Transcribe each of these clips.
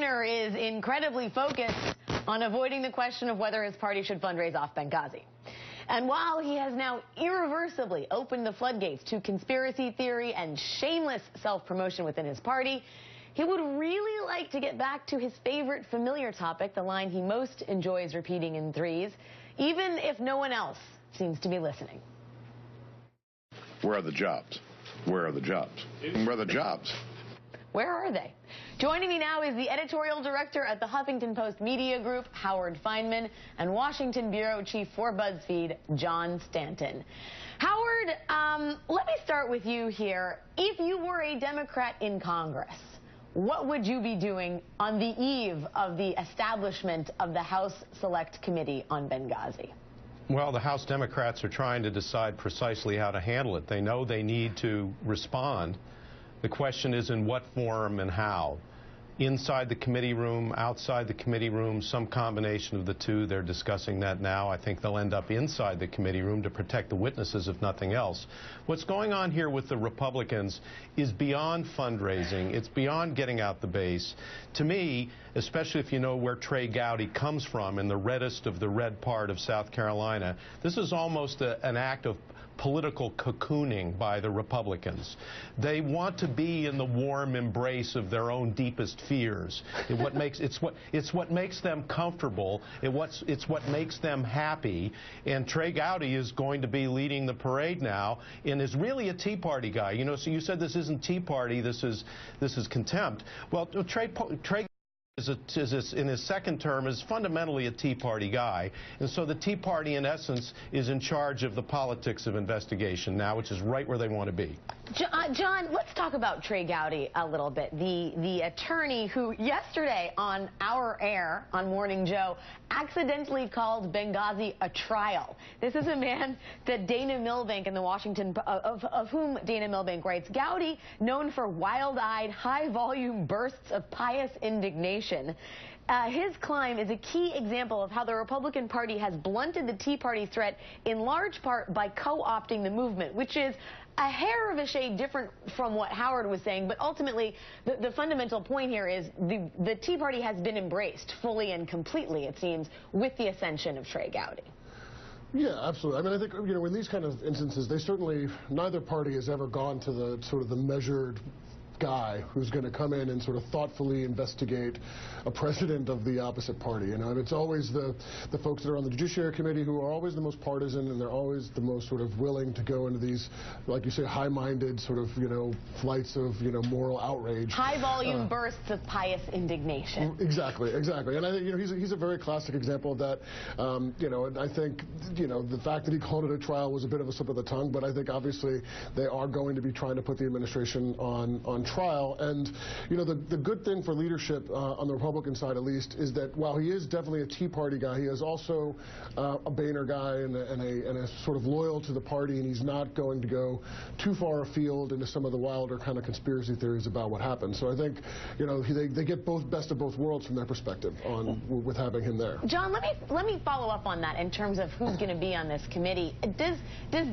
Wagner is incredibly focused on avoiding the question of whether his party should fundraise off Benghazi. And while he has now irreversibly opened the floodgates to conspiracy theory and shameless self-promotion within his party, he would really like to get back to his favorite familiar topic, the line he most enjoys repeating in threes, even if no one else seems to be listening. Where are the jobs? Where are the jobs? Where are the jobs? Where are they? Joining me now is the editorial director at the Huffington Post Media Group, Howard Fineman, and Washington bureau chief for BuzzFeed, John Stanton. Howard, let me start with you here. If you were a Democrat in Congress, what would you be doing on the eve of the establishment of the House Select Committee on Benghazi? Well, the House Democrats are trying to decide precisely how to handle it. They know they need to respond. The question is in what form and how. Inside the committee room, outside the committee room, some combination of the two. They're discussing that now. I think they'll end up inside the committee room to protect the witnesses, if nothing else. What's going on here with the Republicans is beyond fundraising. It's beyond getting out the base. To me, especially if you know where Trey Gowdy comes from, in the reddest of the red part of South Carolina, this is almost an act of political cocooning by the Republicans. They want to be in the warm embrace of their own deepest fears. It's what makes them comfortable. It's what makes them happy. And Trey Gowdy is going to be leading the parade now, and is really a Tea Party guy. You know, so you said this isn't Tea Party. This is contempt. Well, Trey in his second term is fundamentally a Tea Party guy, and so the Tea Party in essence is in charge of the politics of investigation now, which is right where they want to be. John, let's talk about Trey Gowdy a little bit, the attorney who yesterday on our air on Morning Joe accidentally called Benghazi a trial. This is a man that Dana Milbank in the Washington, of whom Dana Milbank writes, Gowdy, known for wild-eyed, high-volume bursts of pious indignation. His climb is a key example of how the Republican Party has blunted the Tea Party threat in large part by co-opting the movement, which is a hair of a shade different from what Howard was saying, but ultimately the fundamental point here is the Tea Party has been embraced fully and completely, it seems, with the ascension of Trey Gowdy. Yeah, absolutely. I mean, I think, you know, in these kind of instances, neither party has ever gone to the sort of the measured guy who's going to come in and sort of thoughtfully investigate a president of the opposite party. You know, and it's always the folks that are on the Judiciary Committee who are always the most partisan, and they're always the most sort of willing to go into these, like you say, high-minded sort of, you know, flights of, you know, moral outrage. High-volume bursts of pious indignation. Exactly, exactly. And I think, you know, he's a very classic example of that. You know, and I think, you know, the fact that he called it a trial was a bit of a slip of the tongue, but I think obviously they are going to be trying to put the administration on trial. And, you know, the good thing for leadership on the Republican side, at least, is that while he is definitely a Tea Party guy, he is also a Boehner guy and a sort of loyal to the party, and he's not going to go too far afield into some of the wilder kind of conspiracy theories about what happened. So I think, you know, they get best of both worlds from their perspective with having him there. John, let me follow up on that in terms of who's going to be on this committee. Does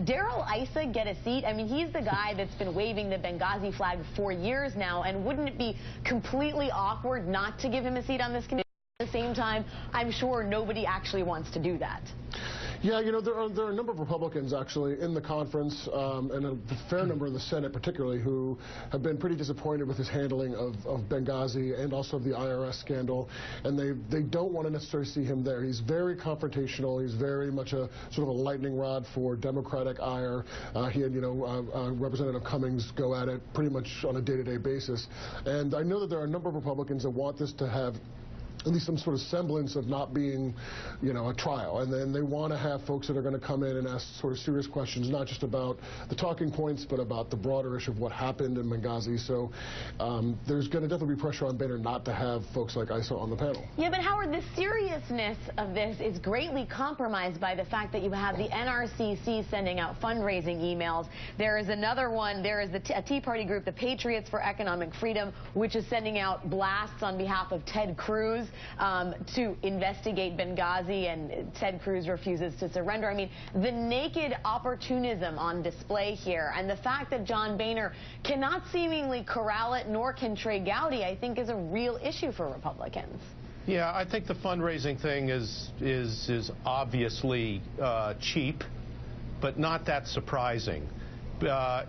Darrell Issa get a seat? I mean, he's the guy that's been waving the Benghazi flag for years now, and wouldn't it be completely awkward not to give him a seat on this committee? At the same time, I'm sure nobody actually wants to do that. Yeah, you know, there are a number of Republicans actually in the conference, and a fair number in the Senate particularly, who have been pretty disappointed with his handling of Benghazi and also of the IRS scandal, and they don't want to necessarily see him there. He's very confrontational. He's very much a sort of a lightning rod for Democratic ire. He and, you know, Representative Cummings go at it pretty much on a day-to-day basis. And I know that there are a number of Republicans that want this to have at least some sort of semblance of not being, you know, a trial. And then they want to have folks that are going to come in and ask sort of serious questions, not just about the talking points, but about the broader issue of what happened in Benghazi. So there's going to definitely be pressure on Boehner not to have folks like Issa on the panel. Yeah, but Howard, the seriousness of this is greatly compromised by the fact that you have the NRCC sending out fundraising emails. There is another one. There is a Tea Party group, the Patriots for Economic Freedom, which is sending out blasts on behalf of Ted Cruz. to investigate Benghazi, and Ted Cruz refuses to surrender. I mean, the naked opportunism on display here, and the fact that John Boehner cannot seemingly corral it, nor can Trey Gowdy, I think is a real issue for Republicans. Yeah, I think the fundraising thing is obviously cheap, but not that surprising.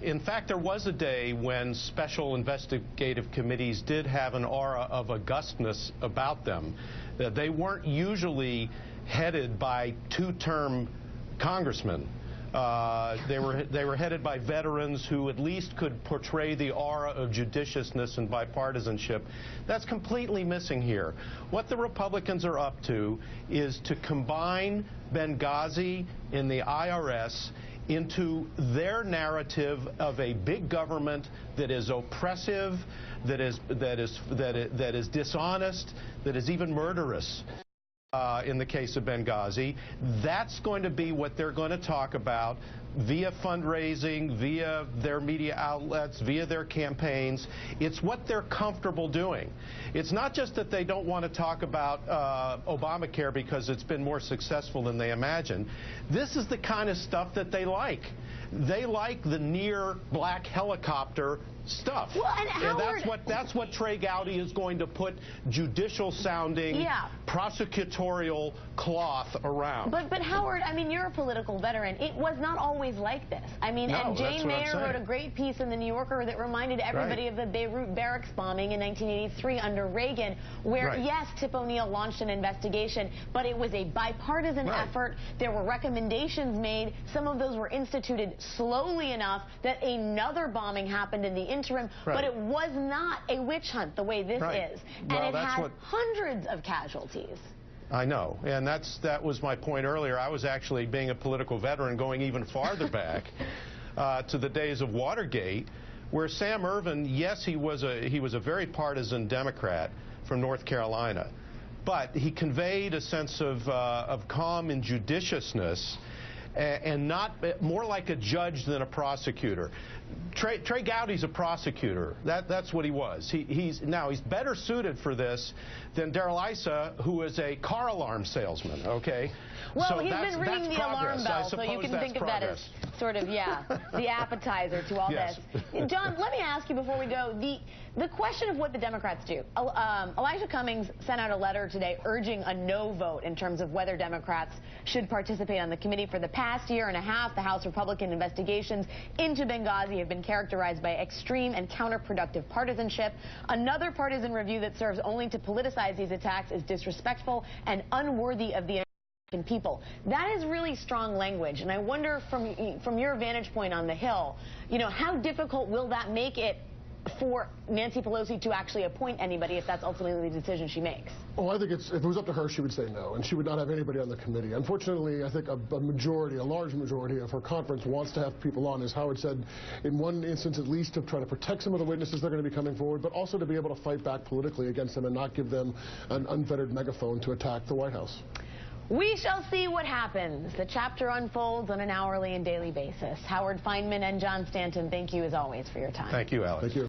In fact, there was a day when special investigative committees did have an aura of augustness about them. They weren't usually headed by two-term congressmen. They were headed by veterans who at least could portray the aura of judiciousness and bipartisanship. That's completely missing here. What the Republicans are up to is to combine Benghazi and the IRS into their narrative of a big government that is oppressive, that is dishonest, that is even murderous. In the case of Benghazi, that's going to be what they're going to talk about via fundraising, via their media outlets, via their campaigns. It's what they're comfortable doing. It's not just that they don't want to talk about Obamacare because it's been more successful than they imagined. This is the kind of stuff that they like. They like the near black helicopter stuff. Well, and that's what Trey Gowdy is going to put judicial sounding, prosecutorial cloth around. But Howard, I mean, you're a political veteran. It was not always like this. I mean, and Jane Mayer wrote a great piece in the New Yorker that reminded everybody of the Beirut barracks bombing in 1983 under Reagan, where yes, Tip O'Neill launched an investigation, but it was a bipartisan effort. There were recommendations made. Some of those were instituted slowly enough that another bombing happened in the interim, but it was not a witch hunt the way this is. And it had hundreds of casualties. I know, and that was my point earlier. I was actually, being a political veteran, going even farther back to the days of Watergate, where Sam Ervin, yes, he was a very partisan Democrat from North Carolina, but he conveyed a sense of calm and judiciousness, and not more like a judge than a prosecutor. Trey Gowdy's a prosecutor. That's what he was. He's better suited for this than Darrell Issa, who is a car alarm salesman. Okay. Well, so he's been ringing the alarm bell, so you can think of that as sort of the appetizer to all this. John, let me ask you before we go the question of what the Democrats do. Elijah Cummings sent out a letter today urging a no vote in terms of whether Democrats should participate on the committee. For the past year and a half, the House Republican investigations into Benghazi have been characterized by extreme and counterproductive partisanship. Another partisan review that serves only to politicize these attacks is disrespectful and unworthy of the American people. That is really strong language, and I wonder from your vantage point on the Hill, how difficult will that make it for Nancy Pelosi to actually appoint anybody if that's ultimately the decision she makes? Oh, I think if it was up to her, she would say no, and she would not have anybody on the committee. Unfortunately, I think a large majority of her conference wants to have people on, as Howard said, in one instance at least, to try to protect some of the witnesses they're going to be coming forward, but also to be able to fight back politically against them and not give them an unfettered megaphone to attack the White House. We shall see what happens. The chapter unfolds on an hourly and daily basis. Howard Fineman and John Stanton, thank you as always for your time. Thank you, Alex. Thank you.